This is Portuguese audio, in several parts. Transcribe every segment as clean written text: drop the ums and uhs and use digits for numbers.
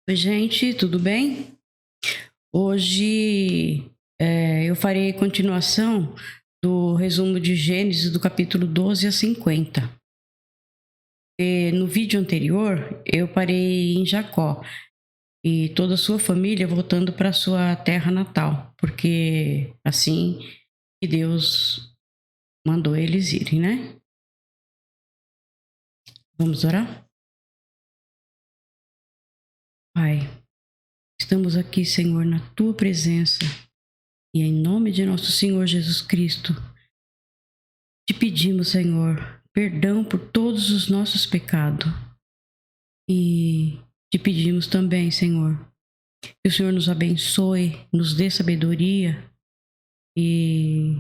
Oi, gente, tudo bem? Hoje eu farei continuação do resumo de Gênesis do capítulo 12 a 50. No vídeo anterior, eu parei em Jacó e toda a sua família voltando para sua terra natal, porque assim que Deus mandou eles irem, né? Vamos orar? Pai, estamos aqui, Senhor, na tua presença e em nome de nosso Senhor Jesus Cristo. Te pedimos, Senhor, perdão por todos os nossos pecados. E te pedimos também, Senhor, que o Senhor nos abençoe, nos dê sabedoria e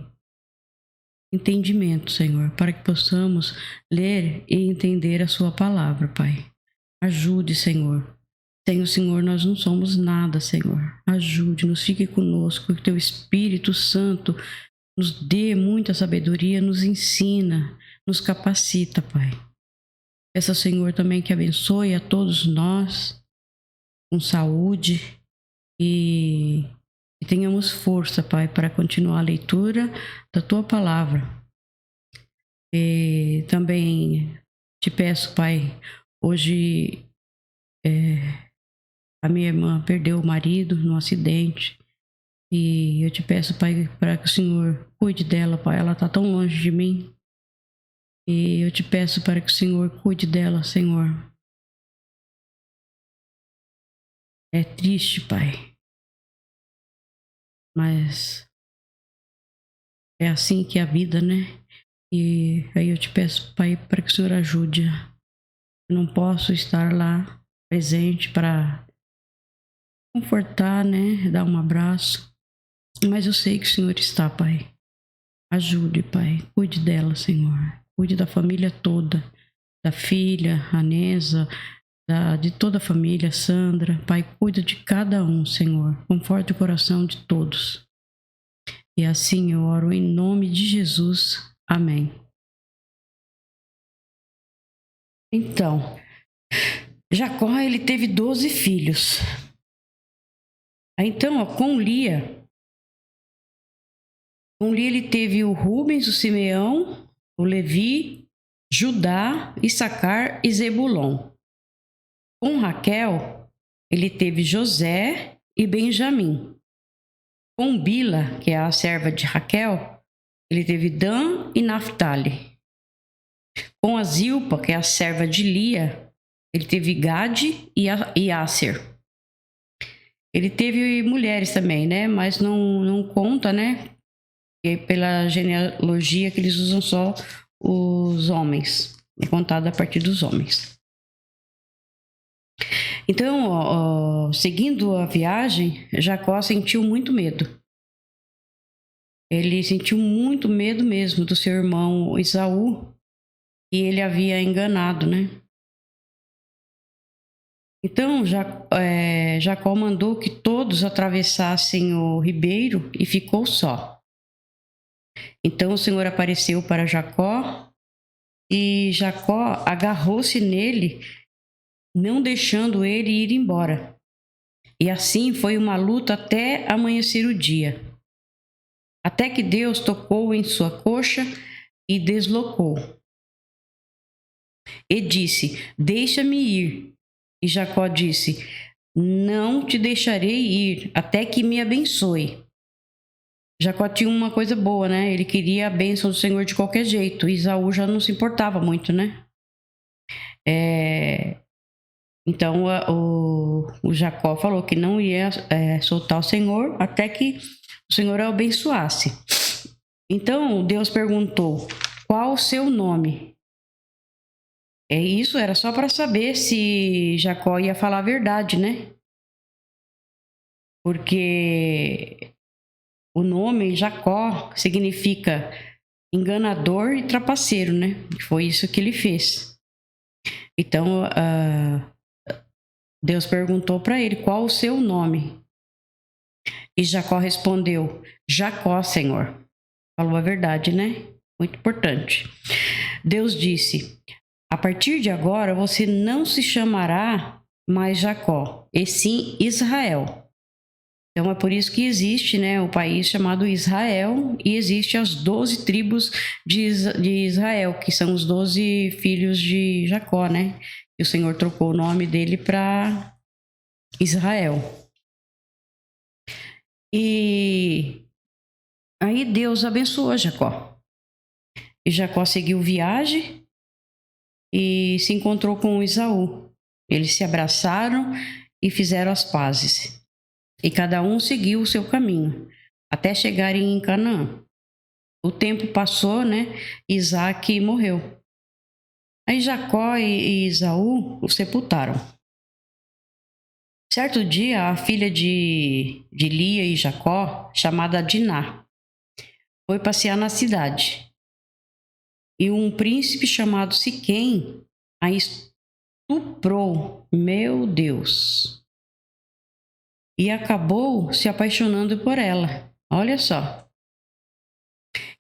entendimento, Senhor, para que possamos ler e entender a sua palavra, Pai. Ajude, Senhor. Sem o Senhor nós não somos nada, Senhor. Ajude-nos, fique conosco, que teu Espírito Santo nos dê muita sabedoria, nos ensina, nos capacita, Pai. Peça ao Senhor também que abençoe a todos nós com saúde e que tenhamos força, Pai, para continuar a leitura da Tua Palavra. E também te peço, Pai, hoje a minha irmã perdeu o marido num acidente e eu te peço, Pai, para que o Senhor cuide dela, Pai. Ela está tão longe de mim. E eu te peço para que o Senhor cuide dela, Senhor. É triste, Pai, mas é assim que é a vida, né? E aí eu te peço, Pai, para que o Senhor ajude. Eu não posso estar lá presente para confortar, né? Dar um abraço. Mas eu sei que o Senhor está, Pai. Ajude, Pai. Cuide dela, Senhor. Cuide da família toda. Da filha, a Nesa, de toda a família, Sandra. Pai, cuida de cada um, Senhor. Conforte o coração de todos. E assim eu oro em nome de Jesus. Amém. Então, Jacó, ele teve 12 filhos. Então, com Lia ele teve o Rubens, o Simeão, o Levi, Judá, Issacar e Zebulon. Com Raquel, ele teve José e Benjamim. Com Bila, que é a serva de Raquel, ele teve Dan e Naphtali. Com a Zilpa, que é a serva de Lia, ele teve Gade e Asser. Ele teve mulheres também, né? Mas não conta, né? E pela genealogia que eles usam só os homens. É contado a partir dos homens. Então, seguindo a viagem, Jacó sentiu muito medo. Ele sentiu muito medo mesmo do seu irmão Esaú, e ele havia enganado, né? Então, Jacó mandou que todos atravessassem o ribeiro e ficou só. Então o Senhor apareceu para Jacó e Jacó agarrou-se nele, não deixando ele ir embora. E assim foi uma luta até amanhecer o dia. Até que Deus tocou em sua coxa e deslocou. E disse: Deixa-me ir. E Jacó disse: Não te deixarei ir até que me abençoe. Jacó tinha uma coisa boa, né? Ele queria a bênção do Senhor de qualquer jeito. Esaú já não se importava muito, né? Então o Jacó falou que não ia soltar o Senhor até que o Senhor o abençoasse. Então Deus perguntou: qual o seu nome? Isso era só para saber se Jacó ia falar a verdade, né? Porque o nome Jacó significa enganador e trapaceiro, né? Foi isso que ele fez. Então, Deus perguntou para ele qual o seu nome. E Jacó respondeu: Jacó, Senhor. Falou a verdade, né? Muito importante. Deus disse: a partir de agora você não se chamará mais Jacó, e sim Israel. Então é por isso que existe, né, o país chamado Israel, e existe as 12 tribos de Israel, que são os 12 filhos de Jacó, né? E o Senhor trocou o nome dele para Israel. E aí Deus abençoou Jacó. E Jacó seguiu viagem e se encontrou com Esaú. Eles se abraçaram e fizeram as pazes. E cada um seguiu o seu caminho, até chegarem em Canaã. O tempo passou, né? Isaac morreu. Aí Jacó e Esaú o sepultaram. Certo dia, a filha de Lia e Jacó, chamada Diná, foi passear na cidade. E um príncipe chamado Siquém a estuprou. Meu Deus! E acabou se apaixonando por ela. Olha só.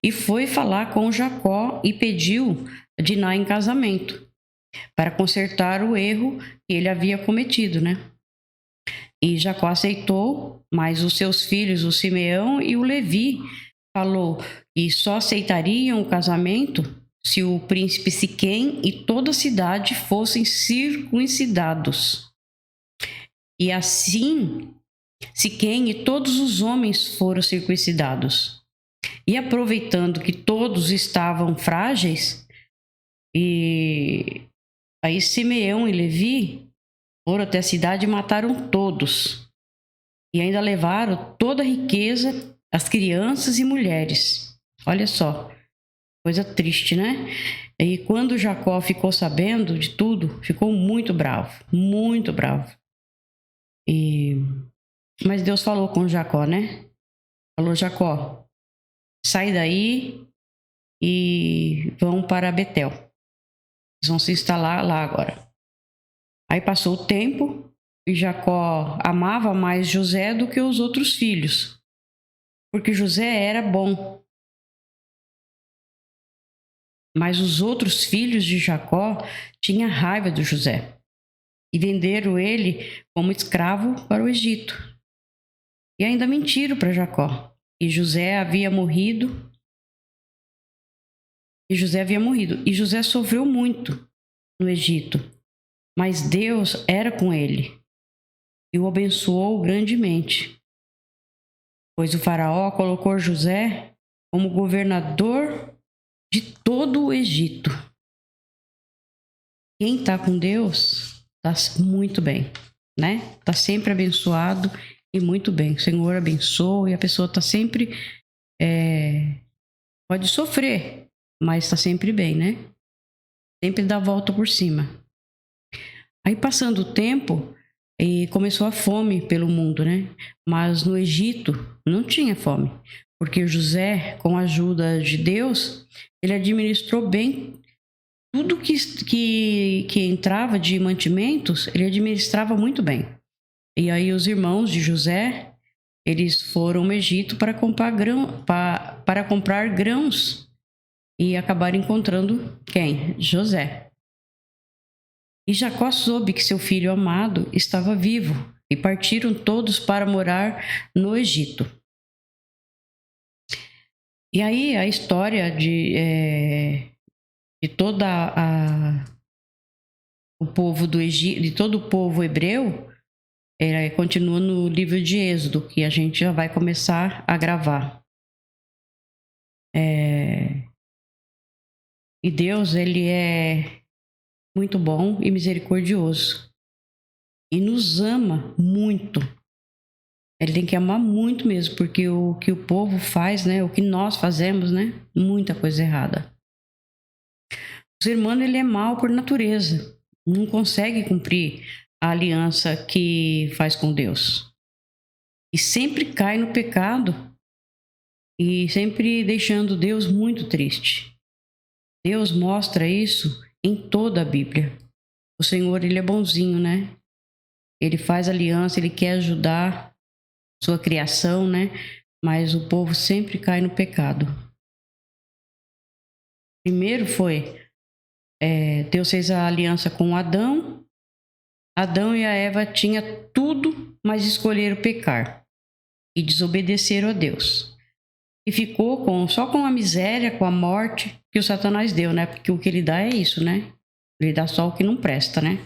E foi falar com Jacó e pediu Diná em casamento, para consertar o erro que ele havia cometido, né? E Jacó aceitou, mas os seus filhos, o Simeão e o Levi, falou que só aceitariam o casamento se o príncipe Siquém e toda a cidade fossem circuncidados. E assim, Siquém e todos os homens foram circuncidados. E aproveitando que todos estavam frágeis, e aí Simeão e Levi foram até a cidade e mataram todos. E ainda levaram toda a riqueza, as crianças e mulheres. Olha só, coisa triste, né? E quando Jacó ficou sabendo de tudo, ficou muito bravo, muito bravo. Mas Deus falou com Jacó, né? Falou: Jacó, sai daí e vão para Betel. Eles vão se instalar lá agora. Aí passou o tempo e Jacó amava mais José do que os outros filhos, porque José era bom. Mas os outros filhos de Jacó tinham raiva de José e venderam ele como escravo para o Egito. E ainda mentiram para Jacó. E José havia morrido. E José sofreu muito no Egito. Mas Deus era com ele e o abençoou grandemente, pois o faraó colocou José como governador de todo o Egito. Quem está com Deus está muito bem, né? Está sempre abençoado e muito bem. O Senhor abençoa e a pessoa está sempre... pode sofrer, mas está sempre bem, né? Sempre dá a volta por cima. Aí, passando o tempo, começou a fome pelo mundo, né? Mas no Egito não tinha fome, porque José, com a ajuda de Deus, ele administrou bem tudo que entrava de mantimentos, ele administrava muito bem. E aí os irmãos de José, eles foram ao Egito para comprar grãos e acabaram encontrando quem? José. E Jacó soube que seu filho amado estava vivo e partiram todos para morar no Egito. E aí a história de toda o povo do Egito, de todo o povo hebreu, continua no livro de Êxodo, que a gente já vai começar a gravar. E Deus, ele é muito bom e misericordioso. E nos ama muito. Ele tem que amar muito mesmo, porque o que o povo faz, né? O que nós fazemos, né? Muita coisa errada. O ser humano, ele é mau por natureza. Não consegue cumprir a aliança que faz com Deus. E sempre cai no pecado e sempre deixando Deus muito triste. Deus mostra isso em toda a Bíblia. O Senhor, ele é bonzinho, né? Ele faz aliança, ele quer ajudar sua criação, né? Mas o povo sempre cai no pecado. Primeiro foi, Deus fez a aliança com Adão. Adão e a Eva tinham tudo, mas escolheram pecar e desobedeceram a Deus. E ficou só com a miséria, com a morte que o Satanás deu, né? Porque o que ele dá é isso, né? Ele dá só o que não presta, né?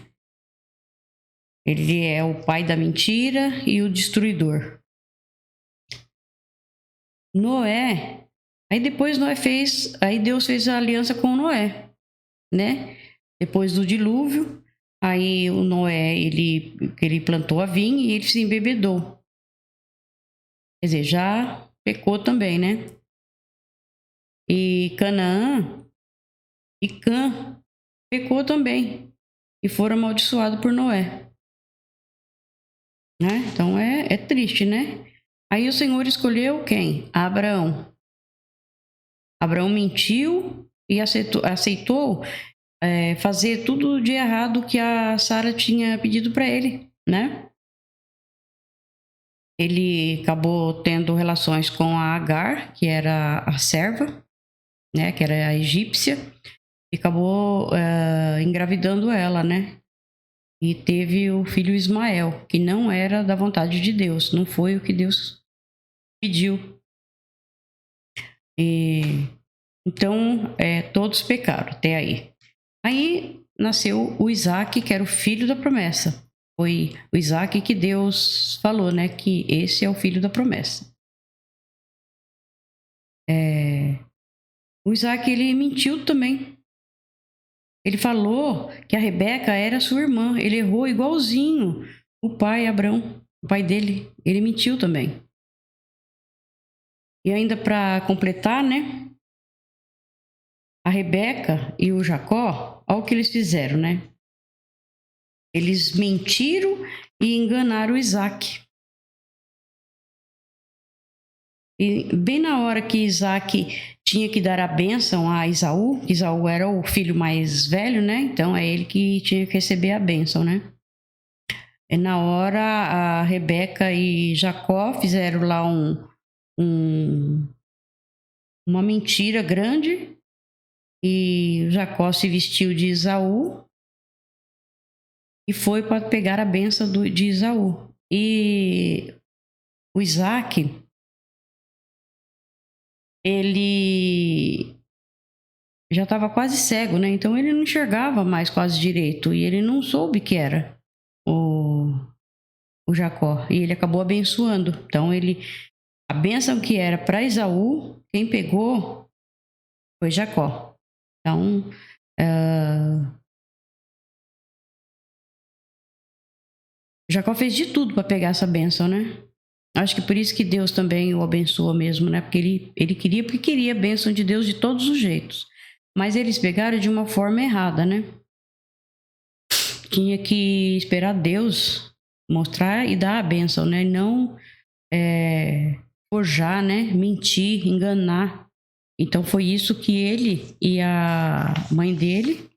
Ele é o pai da mentira e o destruidor. Noé, aí depois aí Deus fez a aliança com Noé, né? Depois do dilúvio, aí o Noé, ele plantou a vinha e ele se embebedou. Quer dizer, já pecou também, né? E Canaã e Cã pecou também e foram amaldiçoados por Noé, né? Então é triste, né? Aí o Senhor escolheu quem? Abraão. Abraão mentiu e aceitou fazer tudo de errado que a Sara tinha pedido para ele, né? Ele acabou tendo relações com a Agar, que era a serva, né? Que era a egípcia, e acabou engravidando ela, né? E teve o filho Ismael, que não era da vontade de Deus, não foi o que Deus pediu. Então, todos pecaram até aí. Aí nasceu o Isaac, que era o filho da promessa. Foi o Isaac que Deus falou, né? Que esse é o filho da promessa. O Isaac, ele mentiu também. Ele falou que a Rebeca era sua irmã. Ele errou igualzinho o pai Abrão, o pai dele. Ele mentiu também. E ainda para completar, né? A Rebeca e o Jacó, olha o que eles fizeram, né? Eles mentiram e enganaram o Isaac. E bem na hora que Isaac tinha que dar a bênção a Esaú, que Esaú era o filho mais velho, né? Então é ele que tinha que receber a bênção, né? E na hora a Rebeca e Jacó fizeram lá uma mentira grande e Jacó se vestiu de Esaú e foi para pegar a bênção de Esaú. E o Isaac, ele já estava quase cego, né? Então ele não enxergava mais quase direito e ele não soube que era o Jacó e ele acabou abençoando. Então a bênção que era para Esaú, quem pegou foi Jacó. Então Jacó fez de tudo para pegar essa bênção, né? Acho que por isso que Deus também o abençoa mesmo, né? Porque ele queria a bênção de Deus de todos os jeitos. Mas eles pegaram de uma forma errada, né? Tinha que esperar Deus mostrar e dar a bênção, né? Não forjar, né? Mentir, enganar. Então foi isso que ele e a mãe dele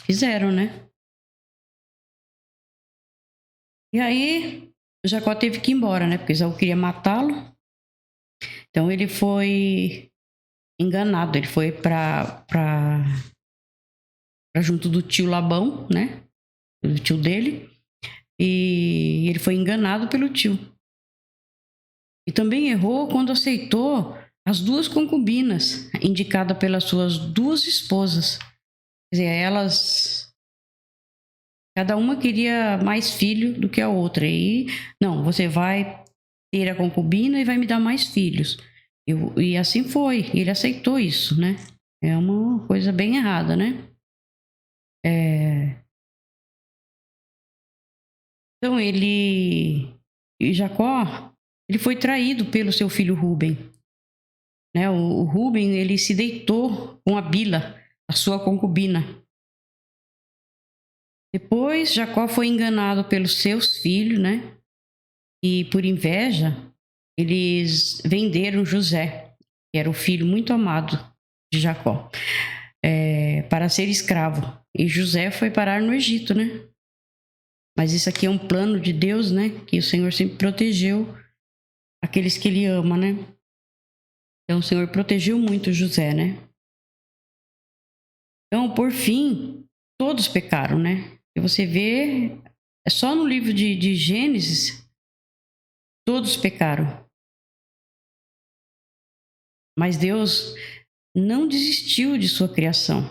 fizeram, né? E aí Jacó teve que ir embora, né? Porque Esaú queria matá-lo. Então ele foi enganado. Ele foi para junto do tio Labão, né? Do tio dele. E ele foi enganado pelo tio. E também errou quando aceitou as duas concubinas indicadas pelas suas duas esposas. Quer dizer, cada uma queria mais filho do que a outra. E não, você vai ter a concubina e vai me dar mais filhos. E assim foi. Ele aceitou isso, né? É uma coisa bem errada, né? Então Jacó, ele foi traído pelo seu filho Rúben, né? O Rúben, ele se deitou com a Bila, a sua concubina. Depois Jacó foi enganado pelos seus filhos, né? E por inveja, eles venderam José, que era o filho muito amado de Jacó, para ser escravo. E José foi parar no Egito, né? Mas isso aqui é um plano de Deus, né? Que o Senhor sempre protegeu aqueles que Ele ama, né? Então o Senhor protegeu muito José, né? Então, por fim, todos pecaram, né? E você vê É só no livro de Gênesis, todos pecaram. Mas Deus não desistiu de sua criação.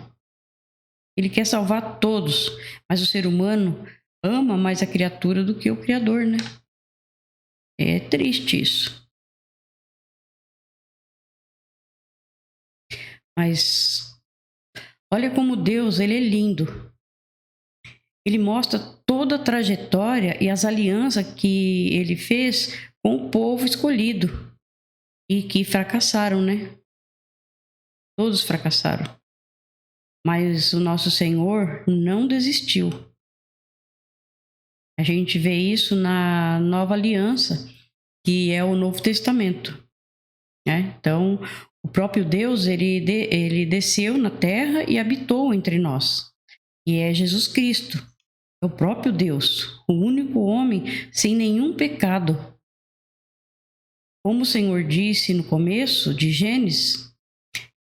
Ele quer salvar todos, mas o ser humano ama mais a criatura do que o Criador, né? É triste isso. Mas olha como Deus, ele é lindo. Ele mostra toda a trajetória e as alianças que ele fez com o povo escolhido e que fracassaram, né? Todos fracassaram. Mas o nosso Senhor não desistiu. A gente vê isso na Nova Aliança, que é o Novo Testamento, né? Então, o próprio Deus, ele desceu na terra e habitou entre nós. E é Jesus Cristo, é o próprio Deus, o único homem sem nenhum pecado. Como o Senhor disse no começo de Gênesis,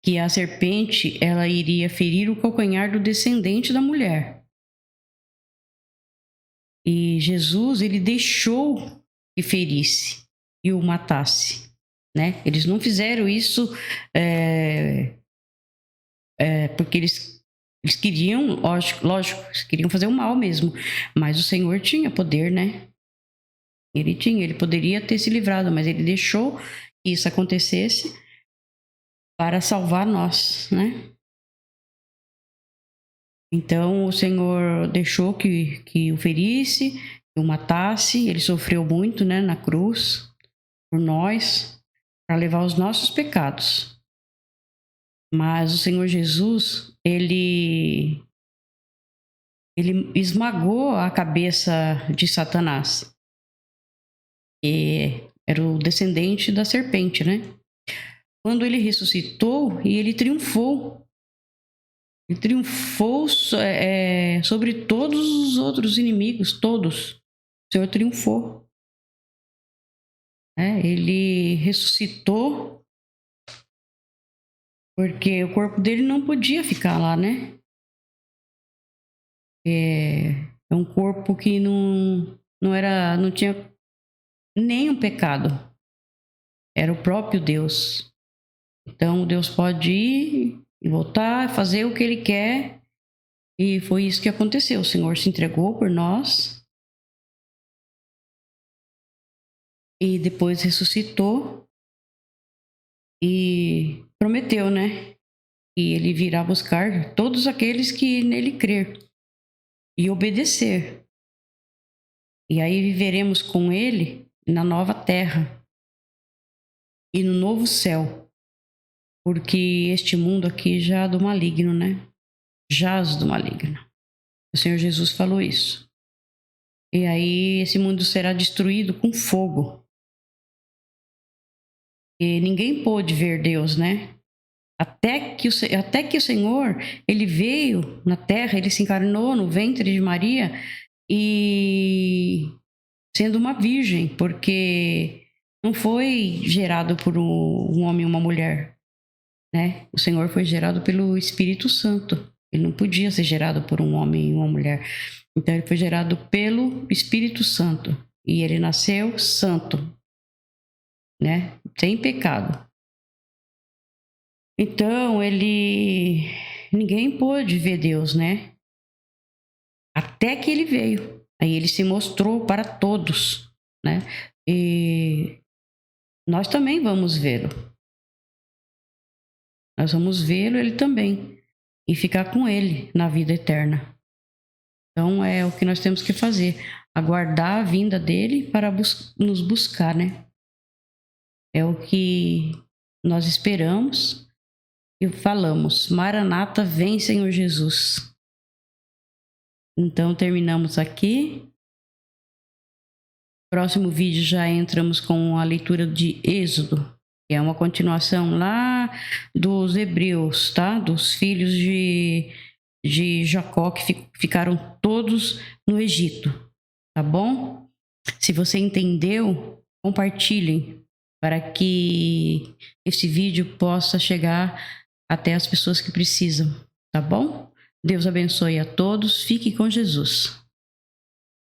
que a serpente ela iria ferir o calcanhar do descendente da mulher. E Jesus, ele deixou que ferisse e o matasse, né? Eles não fizeram isso porque eles queriam, lógico, eles queriam fazer o mal mesmo. Mas o Senhor tinha poder, né? Ele poderia ter se livrado, mas ele deixou que isso acontecesse para salvar nós, né? Então o Senhor deixou que o ferisse, que o matasse. Ele sofreu muito, né, na cruz por nós, para levar os nossos pecados. Mas o Senhor Jesus, ele esmagou a cabeça de Satanás, que era o descendente da serpente, né? Quando ele ressuscitou e ele triunfou sobre todos os outros inimigos, todos. O Senhor triunfou. Ele ressuscitou porque o corpo dele não podia ficar lá, né? É um corpo que não tinha nenhum pecado. Era o próprio Deus. Então Deus pode ir e voltar, fazer o que ele quer. E foi isso que aconteceu. O Senhor se entregou por nós. E depois ressuscitou. E prometeu, né? Que ele virá buscar todos aqueles que nele crer e obedecer. E aí viveremos com ele na nova terra e no novo céu. Porque este mundo aqui já é do maligno, né? Jaz do maligno. O Senhor Jesus falou isso. E aí esse mundo será destruído com fogo. E ninguém pôde ver Deus, né? Até que o Senhor, ele veio na terra, ele se encarnou no ventre de Maria e sendo uma virgem, porque não foi gerado por um homem e uma mulher, né? O Senhor foi gerado pelo Espírito Santo. Ele não podia ser gerado por um homem e uma mulher. Então ele foi gerado pelo Espírito Santo e ele nasceu santo, né? Sem pecado. Então ninguém pôde ver Deus, né? Até que ele veio. Aí ele se mostrou para todos, né? E nós também vamos vê-lo. Nós vamos vê-lo, ele também, e ficar com ele na vida eterna. Então é o que nós temos que fazer, aguardar a vinda dele para nos buscar, né? É o que nós esperamos e falamos: Maranata, vem, Senhor Jesus. Então terminamos aqui. Próximo vídeo já entramos com a leitura de Êxodo, que é uma continuação lá dos hebreus, tá? Dos filhos de Jacó que ficaram todos no Egito, tá bom? Se você entendeu, compartilhem para que esse vídeo possa chegar até as pessoas que precisam, tá bom? Deus abençoe a todos, fique com Jesus.